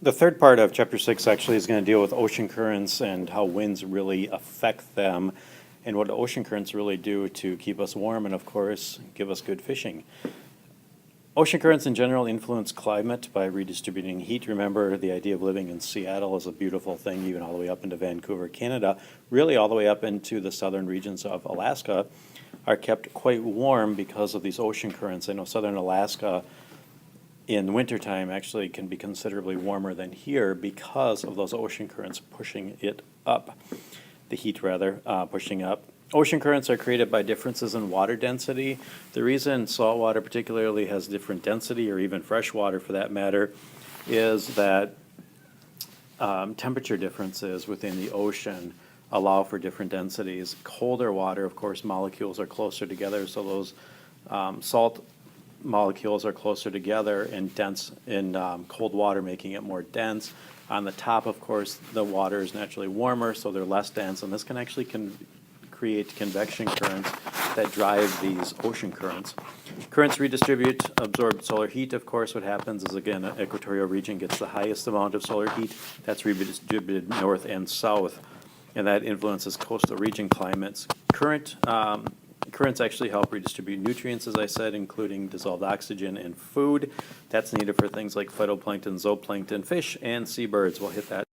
The third part of Chapter 6 actually is going to deal with ocean currents and how winds really affect them and what ocean currents really do to keep us warm and, of course, give us good fishing. Ocean currents in general influence climate by redistributing heat. Remember, the idea of living in Seattle is a beautiful thing, even all the way up into Vancouver, Canada, really all the way up into the southern regions of Alaska are kept quite warm because of these ocean currents. I know southern Alaska in wintertime actually can be considerably warmer than here because of those ocean currents pushing it up, the heat rather, pushing up. Ocean currents are created by differences in water density. The reason saltwater particularly has different density, or even fresh water for that matter, is that temperature differences within the ocean allow for different densities. Colder water, of course, molecules are closer together, so those salt molecules are closer together and dense in cold water, making it more dense. On the top, of course, the water is naturally warmer, so they're less dense, and this can actually create convection currents that drive these ocean currents. Currents redistribute absorbed solar heat. Of course, what happens is, again, an equatorial region gets the highest amount of solar heat. That's redistributed north and south, and that influences coastal region climates. Currents actually help redistribute nutrients, as I said, including dissolved oxygen and food. That's needed for things like phytoplankton, zooplankton, fish, and seabirds. We'll hit that.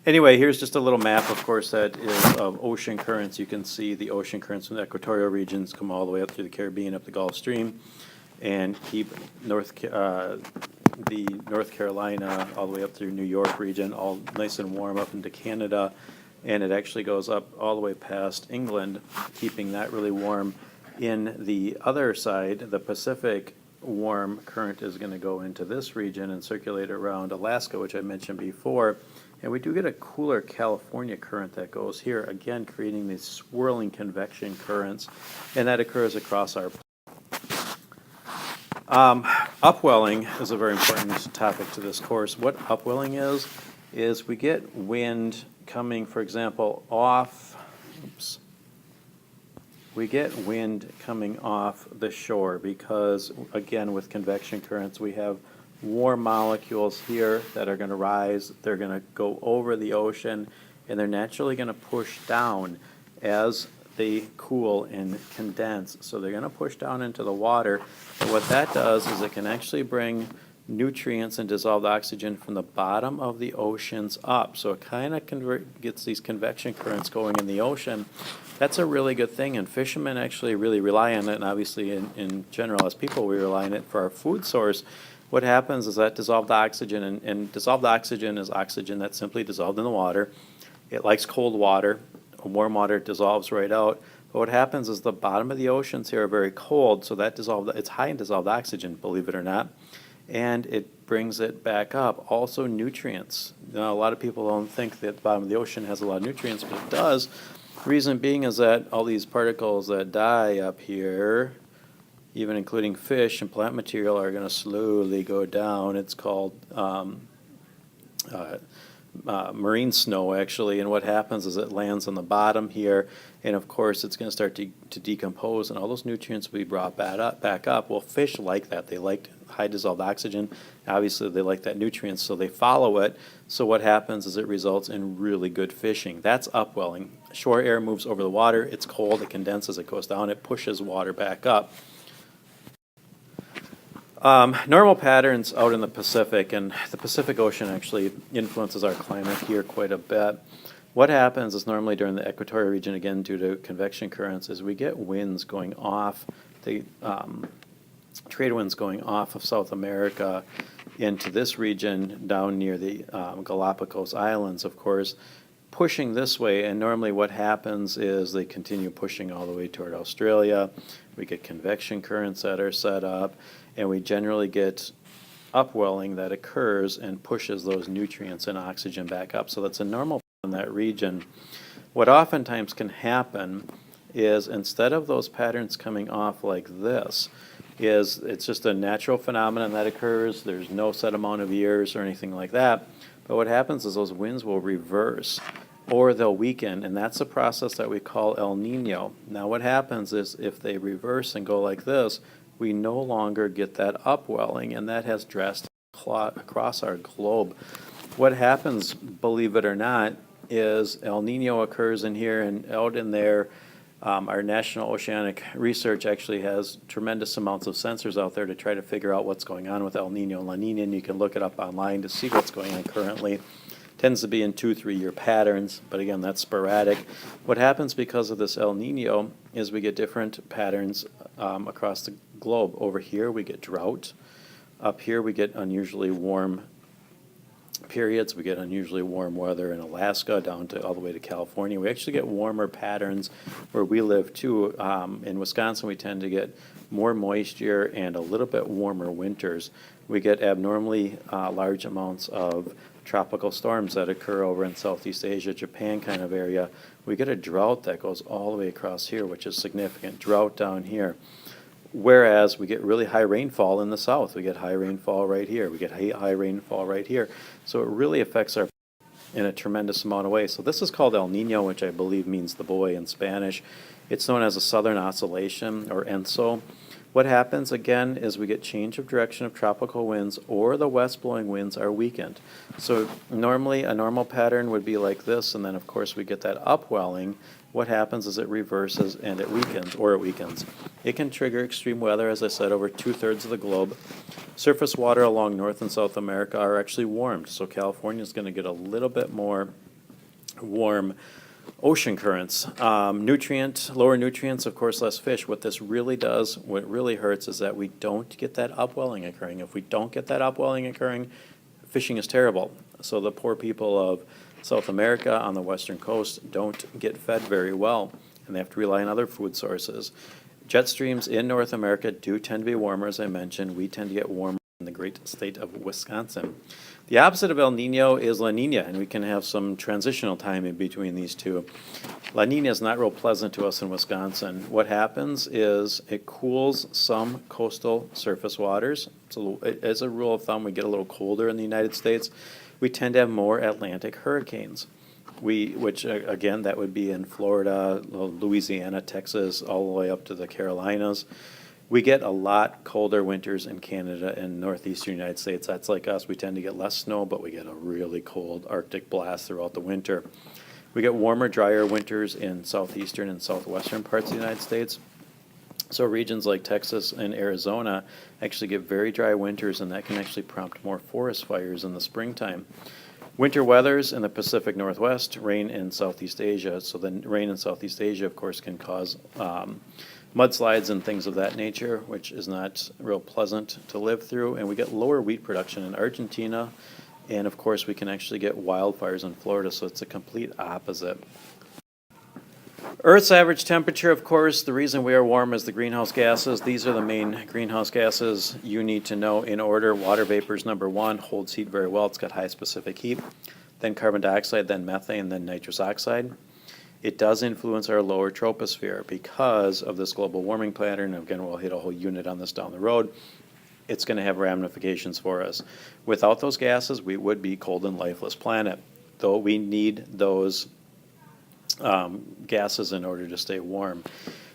Anyway, here's just a little map, of course, that is of ocean currents. You can see the ocean currents from the equatorial regions come all the way up through the Caribbean, up the Gulf Stream, and keep the North Carolina all the way up through New York region, all nice and warm up into Canada. And it actually goes up all the way past England, keeping that really warm. In the other side, the Pacific warm current is going to go into this region and circulate around Alaska, which I mentioned before. And we do get a cooler California current that goes here, again creating these swirling convection currents, and that occurs across our upwelling is a very important topic to this course. What upwelling is we get wind coming, for example, off, we get wind coming off the shore because, again, with convection currents, we have warm molecules here that are going to rise. They're going to go over the ocean, and they're naturally going to push down as they cool and condense. So they're going to push down into the water, and what that does is it can actually bring nutrients and dissolved oxygen from the bottom of the oceans up. So it kind of gets these convection currents going in the ocean. That's a really good thing, and fishermen actually really rely on it, and obviously in general as people we rely on it for our food source. What happens is that dissolved oxygen, and dissolved oxygen is oxygen that's simply dissolved in the water. It likes cold water. Warm water dissolves right out. But what happens is the bottom of the oceans here are very cold, so that it's high in dissolved oxygen, believe it or not. And it brings it back up. Also nutrients. Now, a lot of people don't think that the bottom of the ocean has a lot of nutrients, but it does. Reason being is that all these particles that die up here, even including fish and plant material, are going to slowly go down. It's called marine snow, actually, and what happens is it lands on the bottom here, and of course it's going to start to decompose, and all those nutrients will be brought back up. Well, fish like that. They like high dissolved oxygen. Obviously, they like that nutrient, so they follow it. So what happens is it results in really good fishing. That's upwelling. Shore air moves over the water. It's cold. It condenses. It goes down. It pushes water back up. Normal patterns out in the Pacific, and the Pacific Ocean actually influences our climate here quite a bit. What happens is normally during the equatorial region, again due to convection currents, is we get winds going off, the trade winds going off of South America into this region down near the Galapagos Islands, of course, pushing this way, and normally what happens is they continue pushing all the way toward Australia. We get convection currents that are set up, and we generally get upwelling that occurs and pushes those nutrients and oxygen back up. So that's a normal in that region. What oftentimes can happen is instead of those patterns coming off like this, it's just a natural phenomenon that occurs. There's no set amount of years or anything like that. But what happens is those winds will reverse or they'll weaken, and that's a process that we call El Nino. Now what happens is if they reverse and go like this, we no longer get that upwelling, and that has drastic across our globe. What happens, believe it or not, is El Nino occurs in here and out in there. Our National Oceanic Research actually has tremendous amounts of sensors out there to try to figure out what's going on with El Nino and La Nina, and you can look it up online to see what's going on currently. Tends to be in 2-3 year patterns, but again, that's sporadic. What happens because of this El Nino is we get different patterns across the globe. Over here we get drought. Up here we get unusually warm periods. We get unusually warm weather in Alaska down to all the way to California. We actually get warmer patterns where we live too. In Wisconsin we tend to get more moisture and a little bit warmer winters. We get abnormally large amounts of tropical storms that occur over in Southeast Asia, Japan kind of area. We get a drought that goes all the way across here, which is significant. Drought down here. Whereas we get really high rainfall in the south. We get high rainfall right here. We get high rainfall right here. So it really affects our in a tremendous amount of ways. So this is called El Nino, which I believe means the boy in Spanish. It's known as a southern oscillation, or ENSO. What happens again is we get change of direction of tropical winds, or the west blowing winds are weakened. So normally a normal pattern would be like this, and then of course we get that upwelling. What happens is it reverses and it weakens, or it weakens. It can trigger extreme weather, as I said, over 2/3 of the globe. Surface water along North and South America are actually warmed, so California is going to get a little bit more warm ocean currents. Lower nutrients, of course, less fish. What this really does, what really hurts, is that we don't get that upwelling occurring. If we don't get that upwelling occurring, fishing is terrible. So the poor people of South America on the western coast don't get fed very well, and they have to rely on other food sources. Jet streams in North America do tend to be warmer, as I mentioned. We tend to get warmer in the great state of Wisconsin. The opposite of El Nino is La Nina, and we can have some transitional time in between these two. La Nina is not real pleasant to us in Wisconsin. What happens is it cools some coastal surface waters. So as a rule of thumb, we get a little colder in the United States. We tend to have more Atlantic hurricanes, which again, that would be in Florida, Louisiana, Texas, all the way up to the Carolinas. We get a lot colder winters in Canada and northeastern United States. That's like us. We tend to get less snow, but we get a really cold Arctic blast throughout the winter. We get warmer, drier winters in southeastern and southwestern parts of the United States. So regions like Texas and Arizona actually get very dry winters, and that can actually prompt more forest fires in the springtime. Winter weathers in the Pacific Northwest, rain in Southeast Asia. So the rain in Southeast Asia, of course, can cause mudslides and things of that nature, which is not real pleasant to live through. And we get lower wheat production in Argentina, and of course we can actually get wildfires in Florida, so it's a complete opposite. Earth's average temperature, of course, the reason we are warm is the greenhouse gases. These are the main greenhouse gases you need to know in order. Water vapor is number one, holds heat very well. It's got high specific heat. Then carbon dioxide, then methane, then nitrous oxide. It does influence our lower troposphere because of this global warming pattern. Again, we'll hit a whole unit on this down the road. It's going to have ramifications for us. Without those gases, we would be cold and lifeless planet, though we need those gases in order to stay warm.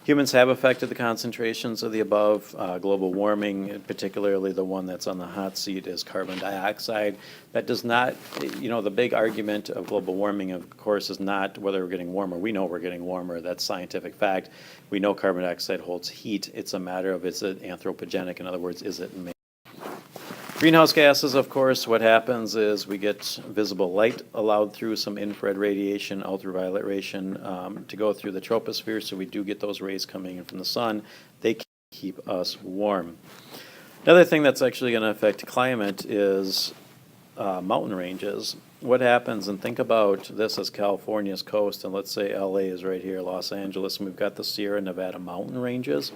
Humans have affected the concentrations of the above. Global warming, particularly the one that's on the hot seat, is carbon dioxide. That does not, the big argument of global warming, of course, is not whether we're getting warmer. We know we're getting warmer. That's scientific fact. We know carbon dioxide holds heat. It's a matter of, is it anthropogenic? In other words, is it made? Greenhouse gases, of course, what happens is we get visible light allowed through some infrared radiation, ultraviolet radiation to go through the troposphere, so we do get those rays coming in from the sun. They can keep us warm. Another thing that's actually going to affect climate is mountain ranges. What happens, and think about this as California's coast, and let's say LA is right here, Los Angeles, and we've got the Sierra Nevada mountain ranges.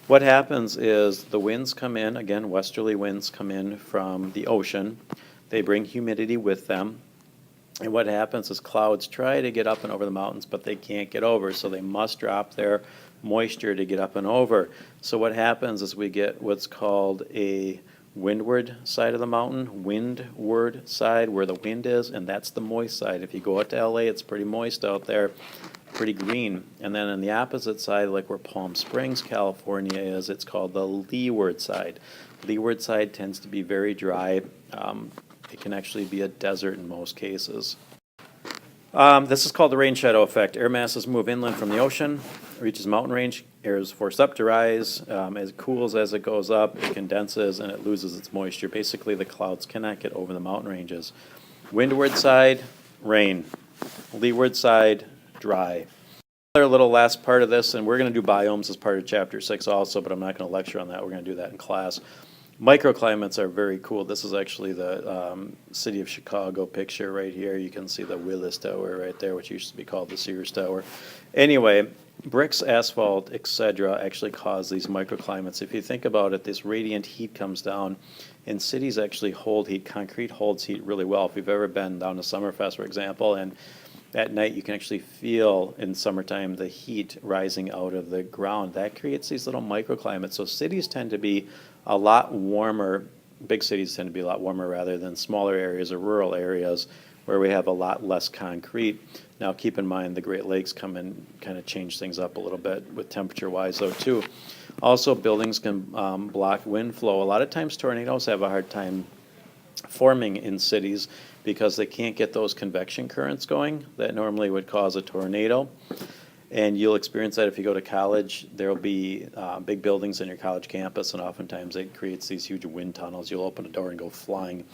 What happens is the winds come in, again, westerly winds come in from the ocean. They bring humidity with them. And what happens is clouds try to get up and over the mountains, but they can't get over, so they must drop their moisture to get up and over. So what happens is we get what's called a windward side of the mountain, windward side where the wind is, and that's the moist side. If you go out to LA, it's pretty moist out there. pretty green. And then on the opposite side, like where Palm Springs, California is, it's called the leeward side. Leeward side tends to be very dry. It can actually be a desert in most cases. This is called the rain shadow effect. Air masses move inland from the ocean, reaches mountain range, air is forced up to rise. As it cools as it goes up, it condenses and it loses its moisture. Basically, the clouds cannot get over the mountain ranges. Windward side, rain. Leeward side, dry. Another little last part of this, and we're going to do biomes as part of Chapter 6 also, but I'm not going to lecture on that. We're going to do that in class. Microclimates are very cool. This is actually the city of Chicago picture right here. You can see the Willis Tower right there, which used to be called the Sears Tower. Anyway, bricks, asphalt, etc. actually cause these microclimates. If you think about it, this radiant heat comes down, and cities actually hold heat. Concrete holds heat really well. If you've ever been down to Summerfest, for example, and at night you can actually feel in summertime the heat rising out of the ground. That creates these little microclimates. So cities tend to be a lot warmer, big cities tend to be a lot warmer rather than smaller areas or rural areas where we have a lot less concrete. Now keep in mind the Great Lakes come and kind of change things up a little bit with temperature-wise though too. Also buildings can block wind flow. A lot of times tornadoes have a hard time forming in cities because they can't get those convection currents going that normally would cause a tornado. And you'll experience that if you go to college. There will be big buildings in your college campus, and oftentimes it creates these huge wind tunnels. You'll open a door and go flying.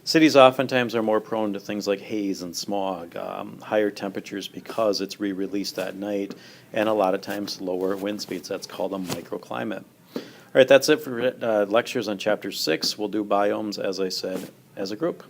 Cities oftentimes are more prone to things like haze and smog, higher temperatures because it's re-released at night, and a lot of times lower wind speeds. That's called a microclimate. All right, that's it for lectures on Chapter 6. We'll do biomes, as I said, as a group.